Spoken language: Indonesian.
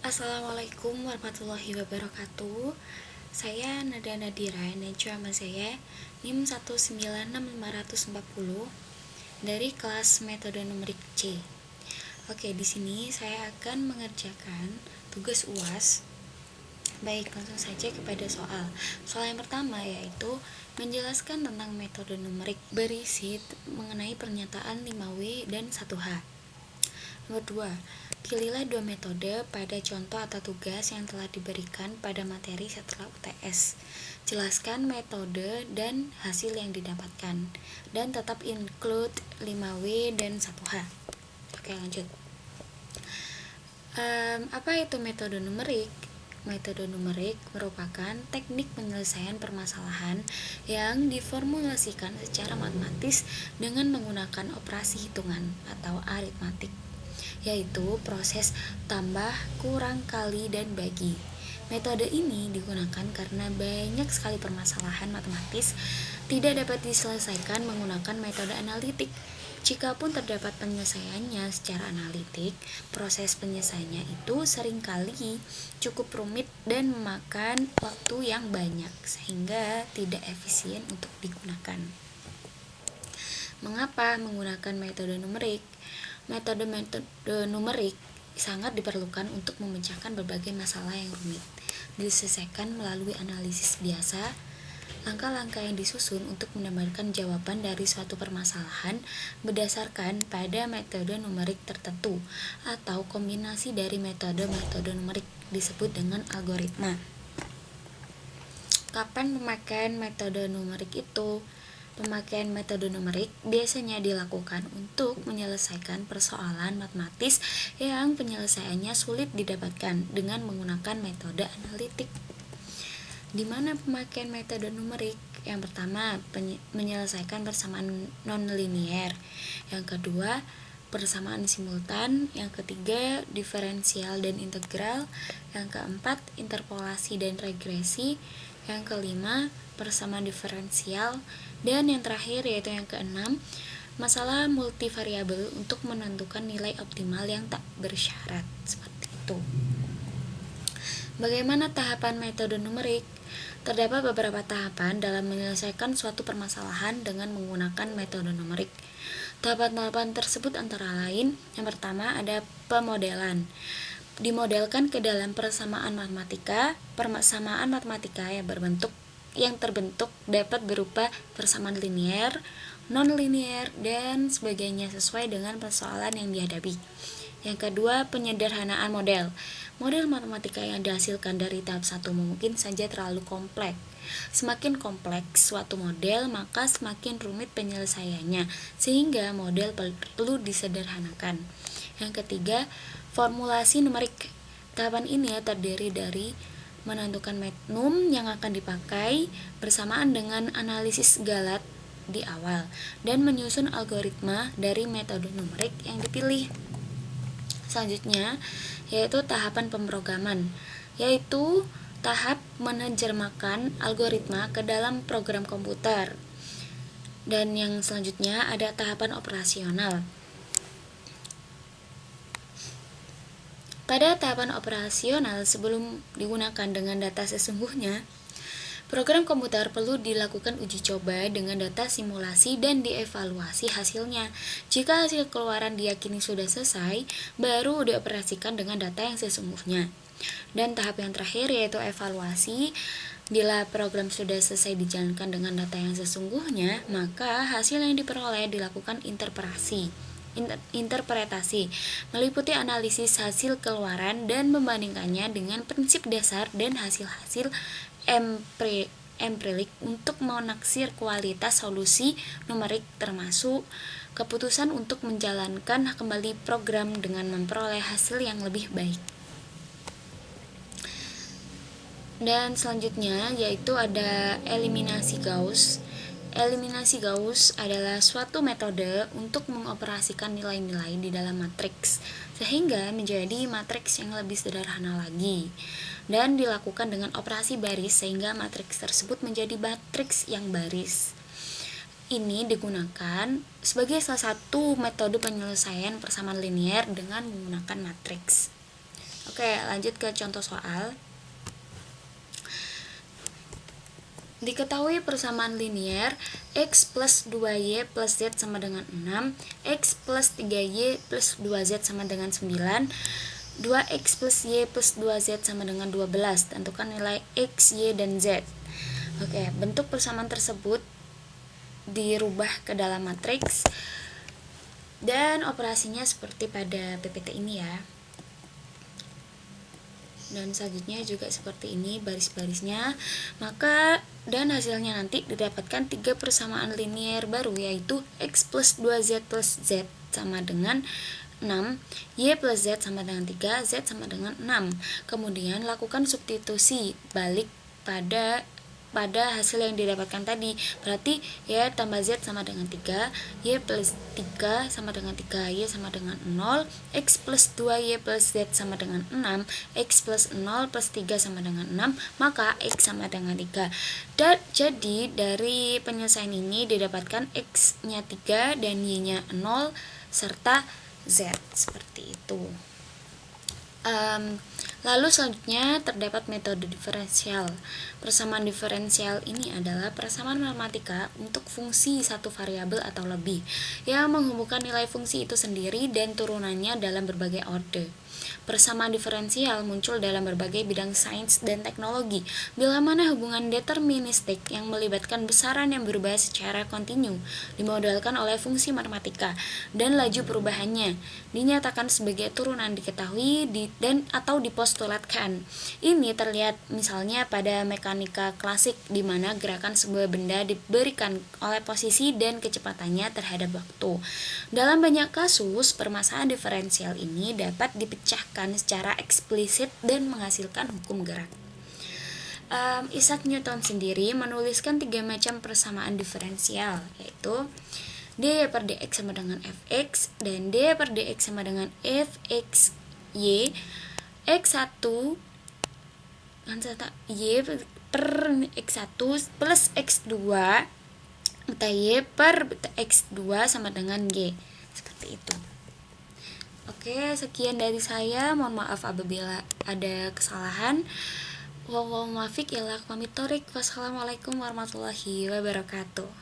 Assalamualaikum warahmatullahi wabarakatuh. Saya Nada Nadira dan nama saya NIM 1965540 dari kelas metode numerik C. Oke, di sini saya akan mengerjakan tugas UAS. Baik, langsung saja kepada soal. Soal yang pertama yaitu menjelaskan tentang metode numerik berisi mengenai pernyataan 5W dan 1H. Nomor 2. Pilihlah dua metode pada contoh atau tugas yang telah diberikan pada materi setelah UTS. Jelaskan metode dan hasil yang didapatkan. Dan tetap include 5W dan 1H. Oke, lanjut. Apa itu metode numerik? Metode numerik merupakan teknik penyelesaian permasalahan yang diformulasikan secara matematis dengan menggunakan operasi hitungan atau aritmatik, yaitu proses tambah, kurang, kali, dan bagi. Metode ini digunakan karena banyak sekali permasalahan matematis tidak dapat diselesaikan menggunakan metode analitik. Jikapun terdapat penyelesaiannya secara analitik, proses penyelesaiannya itu seringkali cukup rumit dan memakan waktu yang banyak sehingga tidak efisien untuk digunakan. Mengapa menggunakan metode numerik? Metode numerik sangat diperlukan untuk memecahkan berbagai masalah yang rumit. Diselesaikan melalui analisis biasa. Langkah-langkah yang disusun untuk mendapatkan jawaban dari suatu permasalahan berdasarkan pada metode numerik tertentu atau kombinasi dari metode-metode numerik disebut dengan algoritma. Kapan pemakaian metode numerik itu? Pemakaian metode numerik biasanya dilakukan untuk menyelesaikan persoalan matematis yang penyelesaiannya sulit didapatkan dengan menggunakan metode analitik. Di mana pemakaian metode numerik? Yang pertama, menyelesaikan persamaan nonlinier. Yang kedua, persamaan simultan. Yang ketiga, diferensial dan integral. Yang keempat, interpolasi dan regresi. Yang kelima, persamaan diferensial. Dan yang terakhir yaitu yang keenam, masalah multivariabel untuk menentukan nilai optimal yang tak bersyarat. Seperti itu. Bagaimana tahapan metode numerik? Terdapat beberapa tahapan dalam menyelesaikan suatu permasalahan dengan menggunakan metode numerik. Tahapan-tahapan tersebut antara lain, yang pertama ada pemodelan. Dimodelkan ke dalam persamaan matematika yang terbentuk dapat berupa persamaan linier, non-linier, dan sebagainya sesuai dengan persoalan yang dihadapi. Yang kedua, penyederhanaan model. Model matematika yang dihasilkan dari tahap 1 mungkin saja terlalu kompleks. Semakin kompleks suatu model, maka semakin rumit penyelesaiannya, sehingga model perlu disederhanakan. Yang ketiga, formulasi numerik. Tahapan ini terdiri dari menentukan metnum yang akan dipakai bersamaan dengan analisis galat di awal dan menyusun algoritma dari metode numerik yang dipilih. Selanjutnya yaitu tahapan pemrograman, yaitu tahap menerjemahkan algoritma ke dalam program komputer. Dan yang selanjutnya ada tahapan operasional. Pada tahapan operasional, sebelum digunakan dengan data sesungguhnya, program komputer perlu dilakukan uji coba dengan data simulasi dan dievaluasi hasilnya. Jika hasil keluaran diyakini sudah selesai, baru dioperasikan dengan data yang sesungguhnya. Dan tahap yang terakhir yaitu evaluasi. Bila program sudah selesai dijalankan dengan data yang sesungguhnya, maka hasil yang diperoleh dilakukan interpretasi, meliputi analisis hasil keluaran dan membandingkannya dengan prinsip dasar dan hasil-hasil empirik untuk menaksir kualitas solusi numerik, termasuk keputusan untuk menjalankan kembali program dengan memperoleh hasil yang lebih baik. Dan selanjutnya yaitu ada eliminasi Gauss. Eliminasi Gauss adalah suatu metode untuk mengoperasikan nilai-nilai di dalam matriks sehingga menjadi matriks yang lebih sederhana lagi, dan dilakukan dengan operasi baris sehingga matriks tersebut menjadi matriks yang baris. Ini digunakan sebagai salah satu metode penyelesaian persamaan linier dengan menggunakan matriks. Oke, lanjut ke contoh soal. Diketahui persamaan linier x plus 2y plus z sama dengan 6, x plus 3y plus 2z sama dengan 9, 2x plus y plus 2z sama dengan 12. Tentukan nilai x, y, dan z. Oke, bentuk persamaan tersebut dirubah ke dalam matriks dan operasinya seperti pada PPT ini ya. Dan selanjutnya juga seperti ini baris-barisnya. Maka dan hasilnya nanti didapatkan 3 persamaan linier baru, yaitu x plus 2z plus z sama dengan 6, y plus z sama dengan 3, z sama dengan 6. Kemudian lakukan substitusi balik pada hasil yang didapatkan tadi. Berarti y tambah z sama dengan 3, y plus 3 sama dengan 3, y sama dengan 0, x plus 2y plus z sama dengan 6, x plus 0 plus 3 sama dengan 6, maka x sama dengan 3. Dan jadi dari penyelesaian ini didapatkan x nya 3 dan y nya 0 serta z, seperti itu. Lalu selanjutnya terdapat metode diferensial. Persamaan diferensial ini adalah persamaan matematika untuk fungsi satu variabel atau lebih yang menghubungkan nilai fungsi itu sendiri dan turunannya dalam berbagai orde. Persamaan diferensial muncul dalam berbagai bidang sains dan teknologi, bila mana hubungan deterministik yang melibatkan besaran yang berubah secara kontinu dimodelkan oleh fungsi matematika dan laju perubahannya dinyatakan sebagai turunan diketahui dan atau dipostulatkan. Ini terlihat misalnya pada mekanika klasik, di mana gerakan sebuah benda diberikan oleh posisi dan kecepatannya terhadap waktu. Dalam banyak kasus, permasalahan diferensial ini dapat dipecahkan secara eksplisit dan menghasilkan hukum gerak. Isaac Newton sendiri menuliskan 3 macam persamaan diferensial, yaitu d per dx sama dengan fx, dan d per dx sama dengan fx y, x1 y per x1 plus x2 beta y per beta x2 sama dengan y, seperti itu. Oke, sekian dari saya. Mohon maaf apabila ada kesalahan. Wassalamualaikum warahmatullahi wabarakatuh.